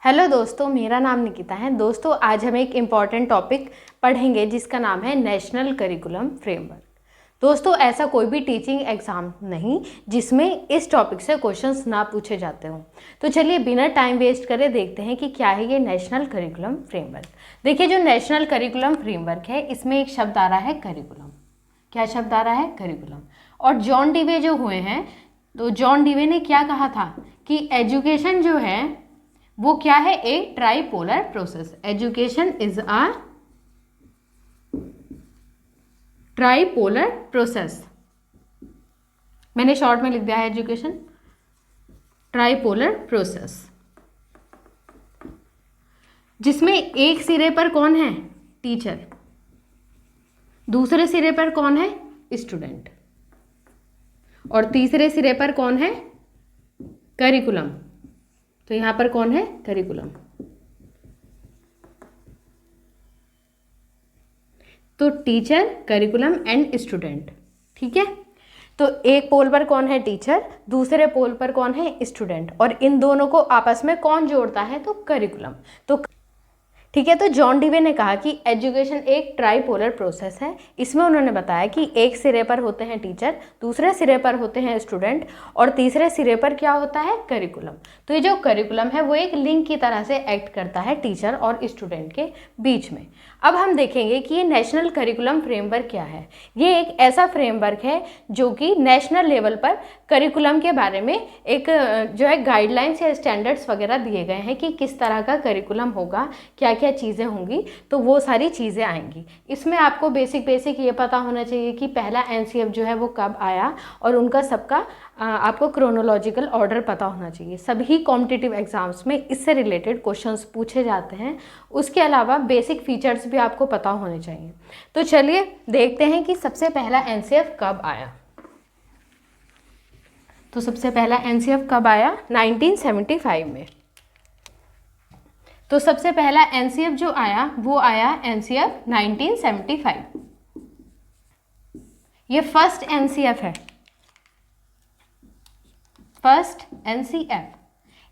Hello दोस्तों, मेरा नाम निकिता है। दोस्तों, आज हम एक इम्पॉर्टेंट टॉपिक पढ़ेंगे जिसका नाम है नेशनल करिकुलम फ्रेमवर्क। दोस्तों, ऐसा कोई भी टीचिंग एग्ज़ाम नहीं जिसमें इस टॉपिक से क्वेश्चंस ना पूछे जाते हों। तो चलिए बिना टाइम वेस्ट करे देखते हैं कि क्या है ये नेशनल करिकुलम फ्रेमवर्क। देखिए, जो नेशनल करिकुलम फ्रेमवर्क है इसमें एक शब्द आ रहा है करिकुलम। क्या शब्द आ रहा है? करिकुलम। और जॉन डीवे जो हुए हैं, तो जॉन डीवे ने क्या कहा था कि एजुकेशन जो है वो क्या है? A tripolar process. Education is a tripolar process. मैंने शॉर्ट में लिख दिया है एजुकेशन ट्राइपोलर प्रोसेस, जिसमें एक सिरे पर कौन है? टीचर। दूसरे सिरे पर कौन है? स्टूडेंट। और तीसरे सिरे पर कौन है? करिकुलम। तो यहां पर कौन है? करिकुलम। तो टीचर, करिकुलम एंड स्टूडेंट। ठीक है, तो एक पोल पर कौन है? टीचर। दूसरे पोल पर कौन है? स्टूडेंट। और इन दोनों को आपस में कौन जोड़ता है? तो करिकुलम। तो ठीक है, तो जॉन डीवे ने कहा कि एजुकेशन एक ट्राइपोलर प्रोसेस है। इसमें उन्होंने बताया कि एक सिरे पर होते हैं टीचर, दूसरे सिरे पर होते हैं स्टूडेंट, और तीसरे सिरे पर क्या होता है? करिकुलम। तो ये जो करिकुलम है वो एक लिंक की तरह से एक्ट करता है टीचर और स्टूडेंट के बीच में। अब हम देखेंगे कि ये नेशनल करिकुलम फ्रेमवर्क क्या है। ये एक ऐसा फ्रेमवर्क है जो कि नेशनल लेवल पर करिकुलम के बारे में एक जो है गाइडलाइंस या स्टैंडर्ड्स वगैरह दिए गए हैं कि किस तरह का करिकुलम होगा, क्या क्या चीज़ें होंगी, तो वो सारी चीज़ें आएंगी। इसमें आपको बेसिक ये पता होना चाहिए कि पहला एनसीएफ जो है वो कब आया, और उनका सबका आपको क्रोनोलॉजिकल ऑर्डर पता होना चाहिए। सभी कॉम्पिटिटिव एग्जाम्स में इससे रिलेटेड क्वेश्चंस पूछे जाते हैं। उसके अलावा बेसिक फीचर्स भी आपको पता होने चाहिए। तो चलिए देखते हैं कि सबसे पहला एनसीएफ कब आया। तो सबसे पहला एनसीएफ कब आया? 1975 में। तो सबसे पहला एनसीएफ जो आया वो आया एनसीएफ 1975। ये फर्स्ट एनसीएफ है, फर्स्ट एनसीएफ।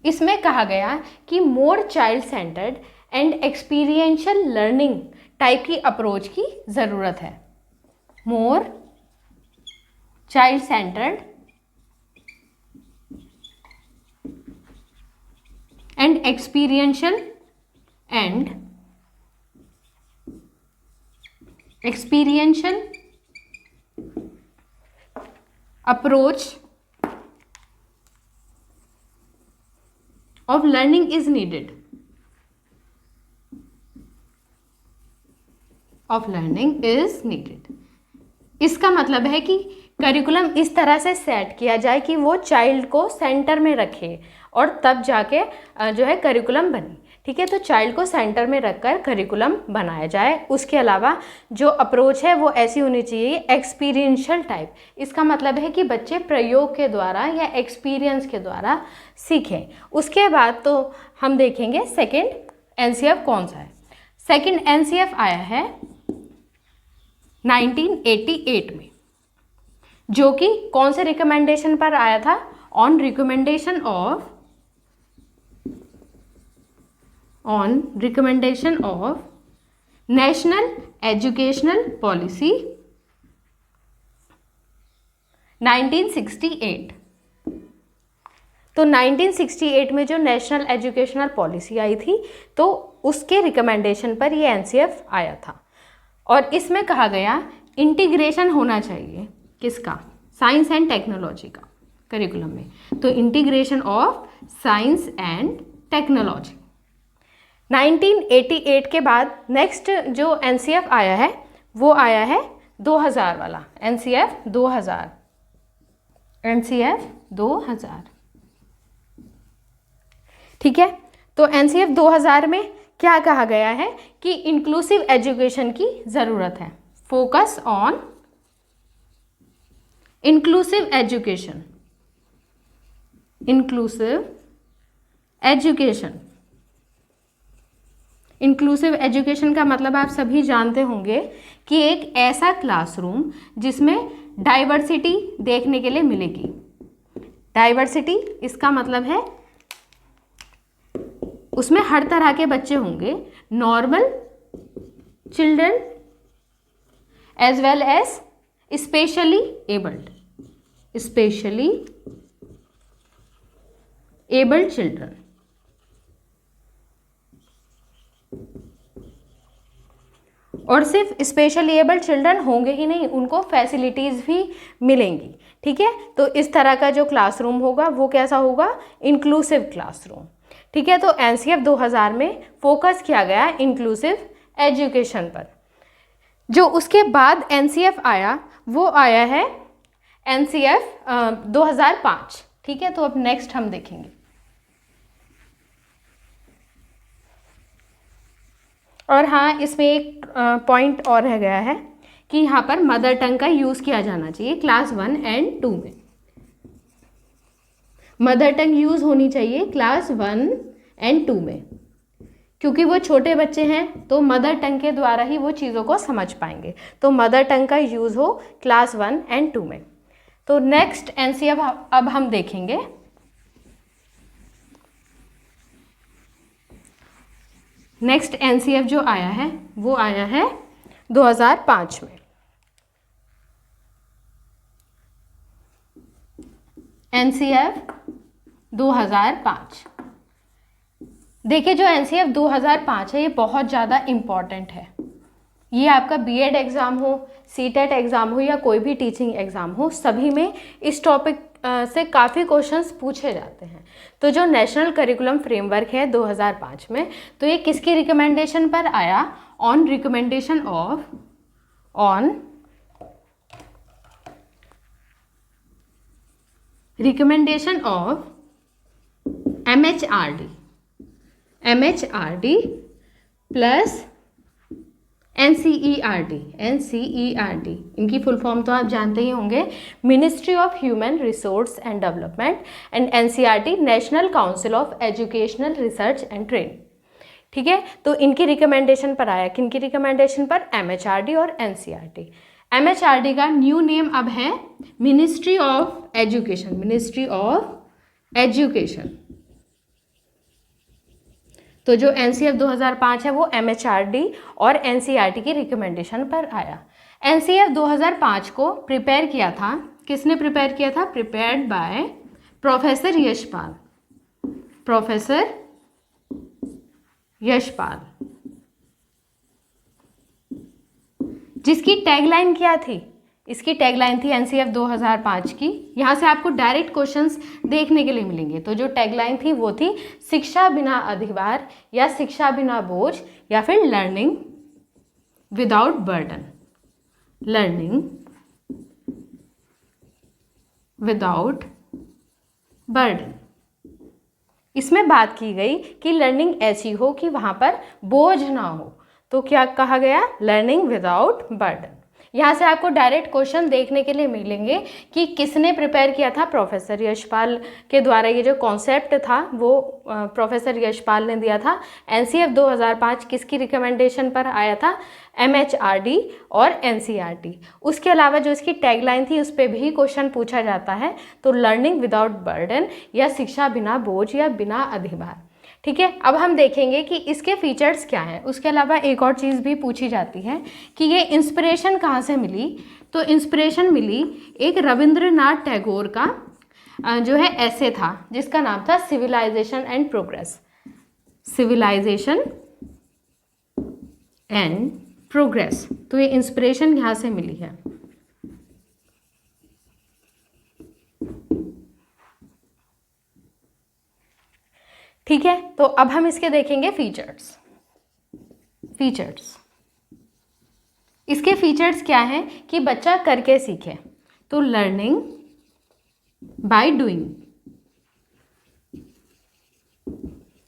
इसमें कहा गया कि more child centred and experiential learning type की अप्रोच की ज़रूरत है। More child centred and experiential approach of learning is needed. इसका मतलब है कि करिकुलम इस तरह से सेट किया जाए कि वो चाइल्ड को सेंटर में रखे और तब जाके जो है करिकुलम बने। ठीक है, तो चाइल्ड को सेंटर में रखकर करिकुलम बनाया जाए। उसके अलावा जो अप्रोच है वो ऐसी होनी चाहिए एक्सपीरियंशियल टाइप। इसका मतलब है कि बच्चे प्रयोग के द्वारा या एक्सपीरियंस के द्वारा सीखें। उसके बाद तो हम देखेंगे सेकंड एनसीएफ कौन सा है। सेकंड एनसीएफ आया है 1988 में, जो कि कौन से रिकमेंडेशन पर आया था? On recommendation of national educational policy 1968। तो 1968 में जो नेशनल एजुकेशनल पॉलिसी आई थी तो उसके रिकमेंडेशन पर ये एनसीएफ आया था। और इसमें कहा गया इंटीग्रेशन होना चाहिए किसका? साइंस एंड टेक्नोलॉजी का करिकुलम में। तो integration of science and technology. 1988 के बाद नेक्स्ट जो एनसीएफ आया है वो आया है 2000 वाला एनसीएफ 2000। ठीक है, तो एनसीएफ 2000 में क्या कहा गया है कि इंक्लूसिव एजुकेशन की ज़रूरत है। Focus on inclusive education. Inclusive education का मतलब आप सभी जानते होंगे कि एक ऐसा क्लासरूम जिसमें डाइवर्सिटी देखने के लिए मिलेगी। डाइवर्सिटी इसका मतलब है उसमें हर तरह के बच्चे होंगे, normal children as well as specially abled children. और सिर्फ स्पेशली एबल्ड चिल्ड्रन होंगे ही नहीं, उनको फैसिलिटीज़ भी मिलेंगी। ठीक है, तो इस तरह का जो क्लासरूम होगा वो कैसा होगा, इंक्लूसिव क्लासरूम। ठीक है, तो एनसीएफ 2000 में फोकस किया गया इंक्लूसिव एजुकेशन पर। जो उसके बाद एनसीएफ आया वो आया है एनसीएफ 2005। ठीक है, तो अब नेक्स्ट हम देखेंगे। और हाँ, इसमें एक पॉइंट और रह गया है कि यहाँ पर मदर टंग का यूज़ किया जाना चाहिए क्लास 1 एंड 2 में। मदर टंग यूज़ होनी चाहिए क्लास 1 एंड 2 में, क्योंकि वो छोटे बच्चे हैं तो मदर टंग के द्वारा ही वो चीज़ों को समझ पाएंगे। तो मदर टंग का यूज़ हो क्लास 1 एंड 2 में। तो नेक्स्ट एनसीएफ अब हम देखेंगे। नेक्स्ट एनसीएफ जो आया है वो आया है 2005 में। एनसीएफ 2005। देखिए, जो एनसीएफ 2005 है ये बहुत ज़्यादा इम्पॉर्टेंट है। ये आपका बीएड एग्ज़ाम हो, सीटेट एग्ज़ाम हो या कोई भी टीचिंग एग्ज़ाम हो, सभी में इस टॉपिक से काफ़ी क्वेश्चंस पूछे जाते हैं। तो जो नेशनल करिकुलम फ्रेमवर्क है 2005 में, तो ये किसकी रिकमेंडेशन पर आया, on recommendation of MHRD plus NCERT। इनकी फुल फॉर्म तो आप जानते ही होंगे, ministry of human resource and development, and NCERT national council of educational research and training. ठीक है, तो इनकी रिकमेंडेशन पर आया, किनकी रिकमेंडेशन पर, MHRD और NCERT। MHRD का न्यू नेम अब है मिनिस्ट्री ऑफ एजुकेशन। तो जो एनसीएफ 2005 है वो MHRD और NCERT की रिकमेंडेशन पर आया। एनसीएफ 2005 को प्रिपेयर किया था, किसने प्रिपेयर किया था, प्रिपेयर्ड बाय प्रोफेसर यशपाल, जिसकी टैगलाइन क्या थी, इसकी टैगलाइन थी एनसीएफ 2005 की। यहाँ से आपको डायरेक्ट क्वेश्चंस देखने के लिए मिलेंगे। तो जो टैगलाइन थी वो थी शिक्षा बिना अधिभार या शिक्षा बिना बोझ या फिर लर्निंग विदाउट बर्डन। इसमें बात की गई कि लर्निंग ऐसी हो कि वहाँ पर बोझ ना हो, तो क्या कहा गया, लर्निंग विदाउट बर्डन। यहाँ से आपको डायरेक्ट क्वेश्चन देखने के लिए मिलेंगे कि किसने प्रिपेयर किया था, प्रोफेसर यशपाल के द्वारा। ये जो कॉन्सेप्ट था वो प्रोफेसर यशपाल ने दिया था। एनसीएफ 2005 किसकी रिकमेंडेशन पर आया था, MHRD और NCERT। उसके अलावा जो इसकी टैगलाइन थी उस पर भी क्वेश्चन पूछा जाता है, तो लर्निंग विदाउट बर्डन या शिक्षा बिना बोझ या बिना अधिभार। ठीक है, अब हम देखेंगे कि इसके फीचर्स क्या हैं। उसके अलावा एक और चीज़ भी पूछी जाती है कि ये इंस्पिरेशन कहाँ से मिली, तो इंस्पिरेशन मिली एक रविंद्रनाथ टैगोर का जो है ऐसे था जिसका नाम था सिविलाइजेशन एंड प्रोग्रेस। तो ये इंस्पिरेशन यहाँ से मिली है। ठीक है, तो अब हम इसके देखेंगे फीचर्स। इसके फीचर्स क्या हैं कि बच्चा करके सीखे, तो लर्निंग बाय डूइंग।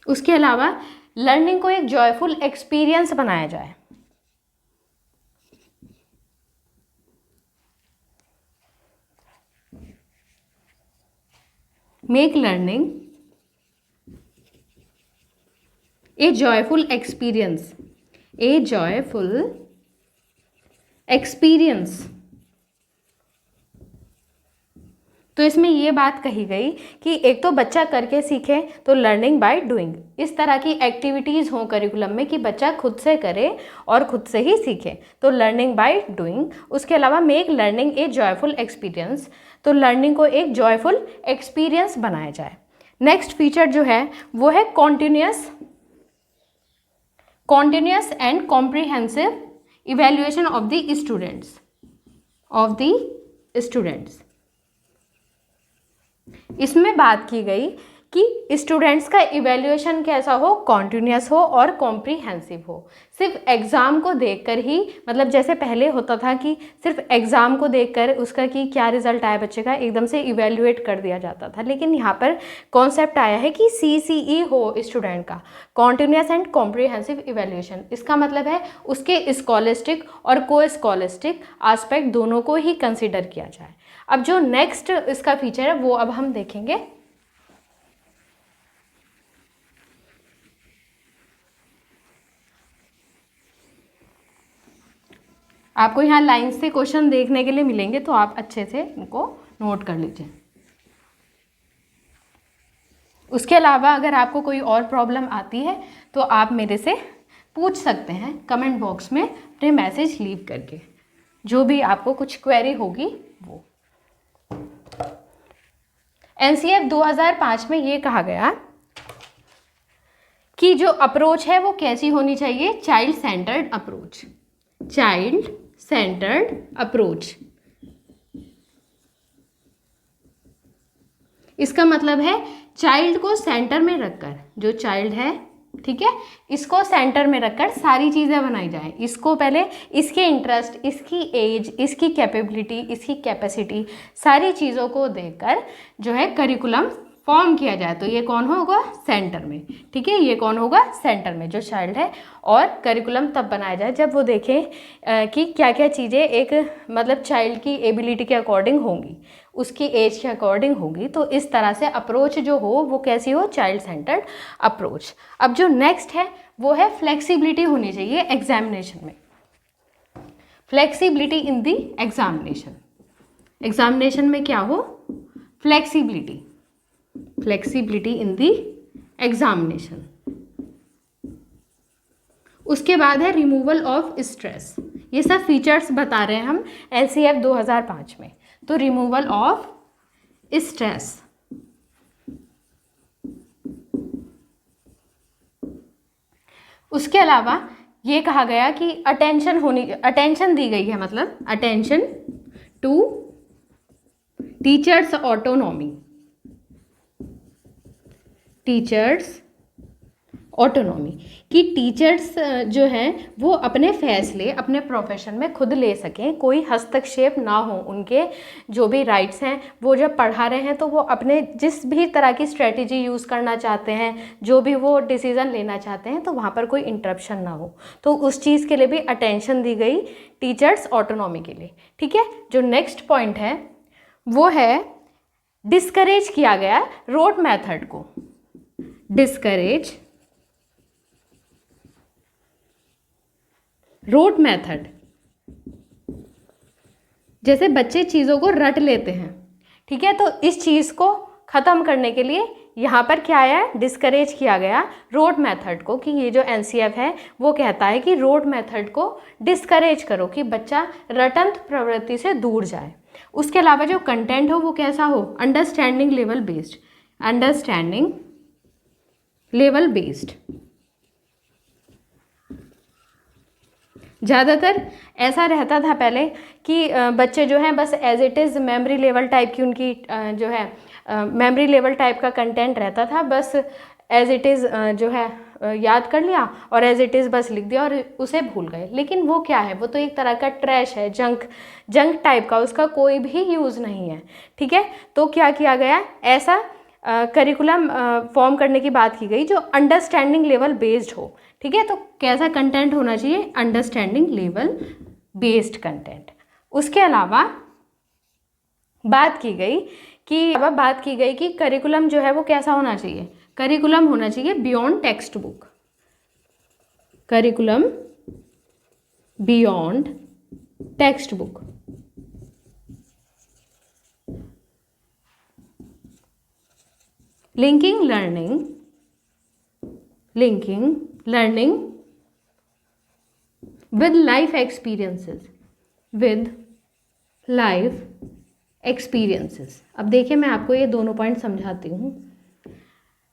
उसके अलावा लर्निंग को एक जॉयफुल एक्सपीरियंस बनाया जाए। Make learning a joyful experience तो इसमें ये बात कही गई कि एक तो बच्चा करके सीखे, तो लर्निंग बाय डूइंग, इस तरह की एक्टिविटीज़ हों करिकुलम में कि बच्चा खुद से करे और खुद से ही सीखे, तो लर्निंग बाय डूइंग। उसके अलावा मेक लर्निंग ए जॉयफुल एक्सपीरियंस, तो लर्निंग को एक जॉयफुल एक्सपीरियंस बनाया जाए। नेक्स्ट फीचर जो है वो है continuous and comprehensive evaluation of the students. इसमें बात की गई कि स्टूडेंट्स का इवैल्यूएशन कैसा हो, कॉन्टिन्यूस हो और कॉम्प्रिहेंसिव हो। सिर्फ एग्ज़ाम को देखकर ही, मतलब जैसे पहले होता था कि सिर्फ एग्ज़ाम को देखकर उसका कि क्या रिजल्ट आया बच्चे का, एकदम से इवैल्यूएट कर दिया जाता था। लेकिन यहाँ पर कॉन्सेप्ट आया है कि CCE हो स्टूडेंट का, कॉन्टिन्यूस एंड कॉम्प्रिहेंसिव इवैल्यूएशन। इसका मतलब है उसके स्कॉलिस्टिक और को स्कॉलिस्टिक आस्पेक्ट दोनों को ही कंसिडर किया जाए। अब जो नेक्स्ट इसका फीचर है वो अब हम देखेंगे। आपको यहाँ लाइन से क्वेश्चन देखने के लिए मिलेंगे, तो आप अच्छे से इनको नोट कर लीजिए। उसके अलावा अगर आपको कोई और प्रॉब्लम आती है तो आप मेरे से पूछ सकते हैं कमेंट बॉक्स में अपने मैसेज लीव करके, जो भी आपको कुछ क्वेरी होगी वो। NCF 2005 में ये कहा गया कि जो अप्रोच है वो कैसी होनी चाहिए, चाइल्ड सेंटर्ड अप्रोच। इसका मतलब है चाइल्ड को सेंटर में रखकर, जो चाइल्ड है, ठीक है, इसको सेंटर में रखकर सारी चीज़ें बनाई जाएं। इसको पहले इसके इंटरेस्ट, इसकी एज, इसकी कैपेबिलिटी, इसकी कैपेसिटी, सारी चीज़ों को देखकर जो है करिकुलम फॉर्म किया जाए। तो ये कौन होगा, सेंटर में, ठीक है, ये कौन होगा, सेंटर में जो चाइल्ड है। और करिकुलम तब बनाया जाए जब वो देखें कि क्या क्या चीज़ें एक मतलब चाइल्ड की एबिलिटी के अकॉर्डिंग होंगी, उसकी एज के अकॉर्डिंग होगी। तो इस तरह से अप्रोच जो हो वो कैसी हो, चाइल्ड सेंटर्ड अप्रोच। अब जो नेक्स्ट है वो है फ्लेक्सिबिलिटी होनी चाहिए एग्जामिनेशन में। फ्लेक्सिबिलिटी इन दी एग्जामिनेशन में क्या हो, फ्लेक्सिबिलिटी इन दी एग्जामिनेशन। उसके बाद है रिमूवल ऑफ स्ट्रेस। ये सब फीचर्स बता रहे हैं हम NCF 2005 में। तो रिमूवल ऑफ स्ट्रेस, उसके अलावा ये कहा गया कि अटेंशन दी गई है, मतलब अटेंशन टू टीचर्स ऑटोनॉमी, कि टीचर्स जो हैं वो अपने फैसले अपने प्रोफेशन में खुद ले सकें, कोई हस्तक्षेप ना हो, उनके जो भी राइट्स हैं वो जब पढ़ा रहे हैं तो वो अपने जिस भी तरह की स्ट्रेटजी यूज़ करना चाहते हैं, जो भी वो डिसीज़न लेना चाहते हैं, तो वहाँ पर कोई इंटरप्शन ना हो। तो उस चीज़ के लिए भी अटेंशन दी गई टीचर्स ऑटोनॉमी के लिए, ठीक है। जो नेक्स्ट पॉइंट है वो है डिस्करेज किया गया रोट मेथड को, रोट मेथड। जैसे बच्चे चीज़ों को रट लेते हैं, ठीक है, तो इस चीज़ को ख़त्म करने के लिए यहाँ पर क्या आया, डिस्करेज किया गया रोट मेथड को, कि ये जो NCF है वो कहता है कि रोट मेथड को डिस्करेज करो, कि बच्चा रटंत प्रवृत्ति से दूर जाए। उसके अलावा जो कंटेंट हो वो कैसा हो, अंडरस्टैंडिंग लेवल बेस्ड। ज़्यादातर ऐसा रहता था पहले कि बच्चे जो हैं बस as it is memory level type की उनकी जो है मेमोरी लेवल टाइप का कंटेंट रहता था, बस एज इट इज़ जो है याद कर लिया और एज इट इज़ बस लिख दिया और उसे भूल गए। लेकिन वो क्या है, वो तो एक तरह का ट्रैश है, जंक टाइप का, उसका कोई भी यूज़ नहीं है, ठीक है। तो क्या किया गया, ऐसा करिकुलम फॉर्म करने की बात की गई जो अंडरस्टैंडिंग लेवल बेस्ड हो, ठीक है। तो कैसा कंटेंट होना चाहिए, अंडरस्टैंडिंग लेवल बेस्ड कंटेंट। उसके अलावा बात की गई कि करिकुलम जो है वो कैसा होना चाहिए, करिकुलम होना चाहिए beyond text book, curriculum beyond text book. Linking learning with life experiences. अब देखिए मैं आपको ये दोनों पॉइंट समझाती हूँ।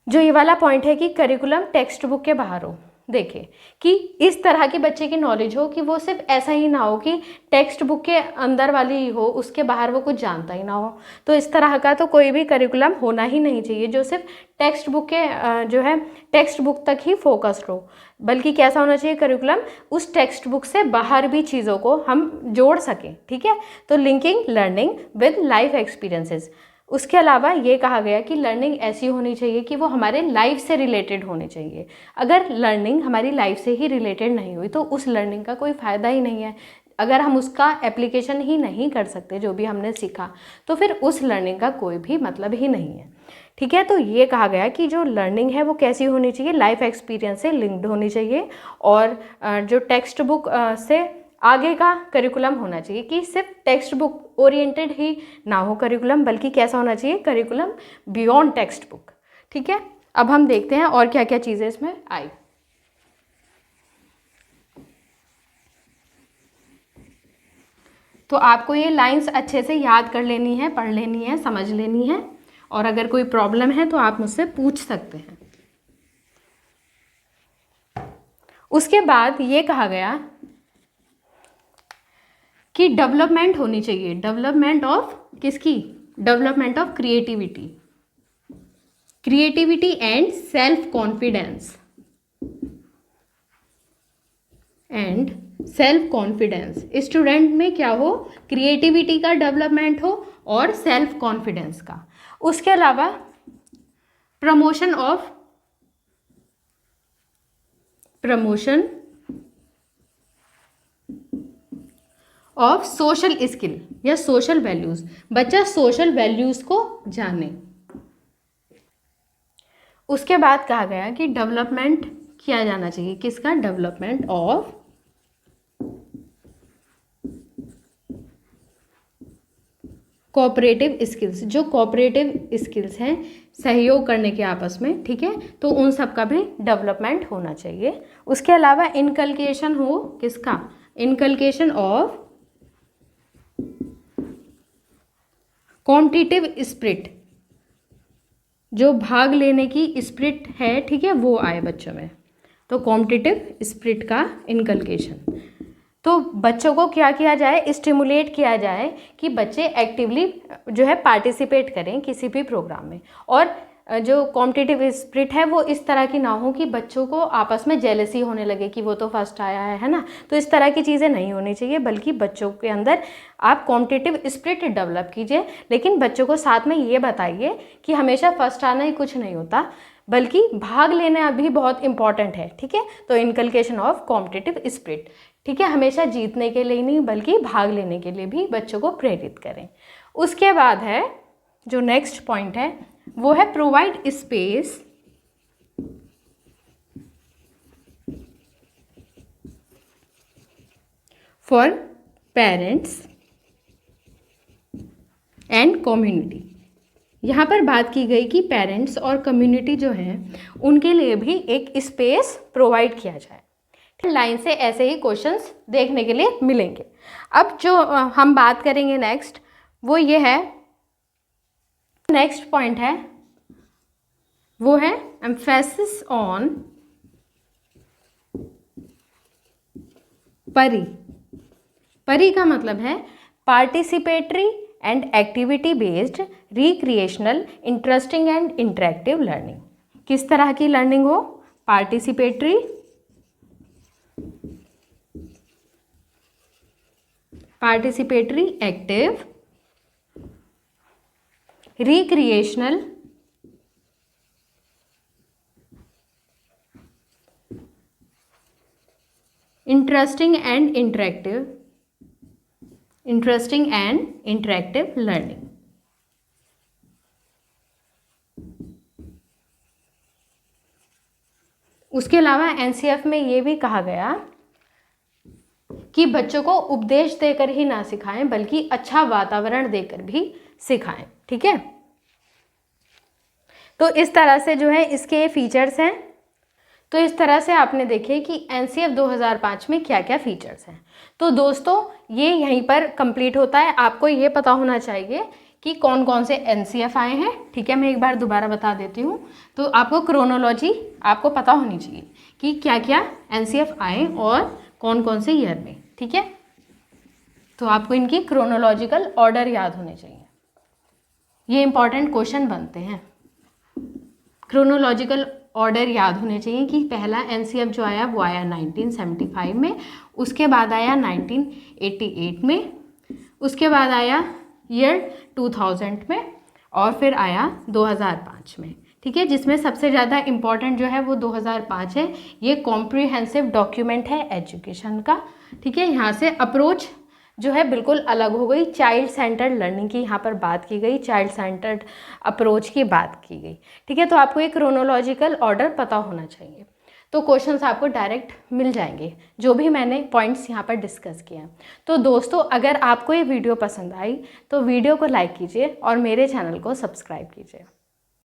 जो ये वाला पॉइंट है कि करिकुलम टेक्स्ट बुक के बाहर हो, देखिए कि इस तरह के बच्चे की नॉलेज हो कि वो सिर्फ ऐसा ही ना हो कि टेक्स्ट बुक के अंदर वाली ही हो, उसके बाहर वो कुछ जानता ही ना हो। तो इस तरह का तो कोई भी करिकुलम होना ही नहीं चाहिए जो सिर्फ टेक्स्ट बुक के जो है टेक्स्ट बुक तक ही फोकस्ड हो, बल्कि कैसा होना चाहिए करिकुलम, उस टेक्स्ट बुक से बाहर भी चीज़ों को हम जोड़ सकें। ठीक है, तो linking learning with life experiences. उसके अलावा ये कहा गया कि लर्निंग ऐसी होनी चाहिए कि वो हमारे लाइफ से रिलेटेड होनी चाहिए। अगर लर्निंग हमारी लाइफ से ही रिलेटेड नहीं हुई तो उस लर्निंग का कोई फ़ायदा ही नहीं है। अगर हम उसका एप्लीकेशन ही नहीं कर सकते जो भी हमने सीखा, तो फिर उस लर्निंग का कोई भी मतलब ही नहीं है। ठीक है, तो ये कहा गया कि जो लर्निंग है वो कैसी होनी चाहिए, लाइफ एक्सपीरियंस से लिंक्ड होनी चाहिए, और जो टेक्स्ट बुक से आगे का करिकुलम होना चाहिए कि सिर्फ टेक्स्ट बुक ओरिएंटेड ही ना हो करिकुलम, बल्कि कैसा होना चाहिए करिकुलम बियॉन्ड टेक्स्ट बुक। ठीक है, अब हम देखते हैं और क्या क्या चीज़ें इसमें आई। तो आपको ये लाइंस अच्छे से याद कर लेनी है, पढ़ लेनी है, समझ लेनी है, और अगर कोई प्रॉब्लम है तो आप मुझसे पूछ सकते हैं। उसके बाद ये कहा गया कि डेवलपमेंट होनी चाहिए, डेवलपमेंट ऑफ किसकी, development of creativity and self confidence. Student में क्या हो, क्रिएटिविटी का डेवलपमेंट हो और सेल्फ कॉन्फिडेंस का। उसके अलावा प्रमोशन ऑफ सोशल स्किल या सोशल वैल्यूज़, बच्चा सोशल वैल्यूज़ को जाने। उसके बाद कहा गया कि डेवलपमेंट किया जाना चाहिए, किसका, डेवलपमेंट ऑफ कोऑपरेटिव स्किल्स। जो कोऑपरेटिव स्किल्स हैं, सहयोग करने के आपस में, ठीक है, तो उन सब का भी डेवलपमेंट होना चाहिए। उसके अलावा इनकलकेशन हो, किसका, इनकलकेशन ऑफ कॉम्पिटिटिव स्पिरिट, जो भाग लेने की स्पिरिट है, ठीक है, वो आए बच्चों में। तो कॉम्पिटिटिव स्पिरिट का इनकलकेशन, तो बच्चों को क्या किया जाए, स्टिमुलेट किया जाए कि बच्चे एक्टिवली जो है पार्टिसिपेट करें किसी भी प्रोग्राम में। और जो कॉम्पिटिटिव स्पिरिट है वो इस तरह की ना हो कि बच्चों को आपस में जेलसी होने लगे कि वो तो फर्स्ट आया है ना, तो इस तरह की चीज़ें नहीं होनी चाहिए, बल्कि बच्चों के अंदर आप कॉम्पिटिटिव स्पिरिट डेवलप कीजिए। लेकिन बच्चों को साथ में ये बताइए कि हमेशा फर्स्ट आना ही कुछ नहीं होता, बल्कि भाग लेना भी बहुत इंपॉर्टेंट है। ठीक है, तो इनकलकेशन ऑफ कॉम्पिटिटिव स्पिरिट, ठीक है, हमेशा जीतने के लिए नहीं बल्कि भाग लेने के लिए भी बच्चों को प्रेरित करें। उसके बाद है जो नेक्स्ट पॉइंट है वो है provide space for parents and community. यहाँ पर बात की गई कि पेरेंट्स और कम्युनिटी जो हैं उनके लिए भी एक स्पेस प्रोवाइड किया जाए। लाइन से ऐसे ही क्वेश्चंस देखने के लिए मिलेंगे। अब जो हम बात करेंगे नेक्स्ट वो ये है, नेक्स्ट पॉइंट है वो है एम्फेसिस ऑन परी का मतलब है participatory and activity based recreational interesting and interactive learning. किस तरह की लर्निंग हो, participatory, active, recreational, interesting and interactive learning. उसके अलावा एनसीएफ में ये भी कहा गया कि बच्चों को उपदेश देकर ही ना सिखाएं बल्कि अच्छा वातावरण देकर भी सिखाएं। ठीक है, तो इस तरह से जो है इसके फीचर्स हैं। तो इस तरह से आपने देखे कि एनसीएफ 2005 में क्या क्या फीचर्स हैं। तो दोस्तों ये यहीं पर कंप्लीट होता है। आपको ये पता होना चाहिए कि कौन कौन से एनसीएफ आए हैं, ठीक है। मैं एक बार दोबारा बता देती हूँ। तो आपको क्रोनोलॉजी आपको पता होनी चाहिए कि क्या क्या एनसीएफ आए और कौन कौन से ईयर में, ठीक है। तो आपको इनकी क्रोनोलॉजिकल ऑर्डर याद होने चाहिए। ये इंपॉर्टेंट क्वेश्चन बनते हैं। क्रोनोलॉजिकल ऑर्डर याद होने चाहिए कि पहला एनसीएफ जो आया वो आया 1975 में, उसके बाद आया 1988 में, उसके बाद आया ईयर 2000 में, और फिर आया 2005 में, ठीक है। जिसमें सबसे ज़्यादा इम्पॉर्टेंट जो है वो 2005 है। ये कॉम्प्रिहेंसिव डॉक्यूमेंट है एजुकेशन का, ठीक है। यहाँ से अप्रोच जो है बिल्कुल अलग हो गई। चाइल्ड सेंटर्ड लर्निंग की यहाँ पर बात की गई, चाइल्ड सेंटर्ड अप्रोच की बात की गई, ठीक है। तो आपको एक क्रोनोलॉजिकल ऑर्डर पता होना चाहिए। तो क्वेश्चंस आपको डायरेक्ट मिल जाएंगे जो भी मैंने पॉइंट्स यहाँ पर डिस्कस किए हैं। तो दोस्तों अगर आपको ये वीडियो पसंद आई तो वीडियो को लाइक कीजिए और मेरे चैनल को सब्सक्राइब कीजिए।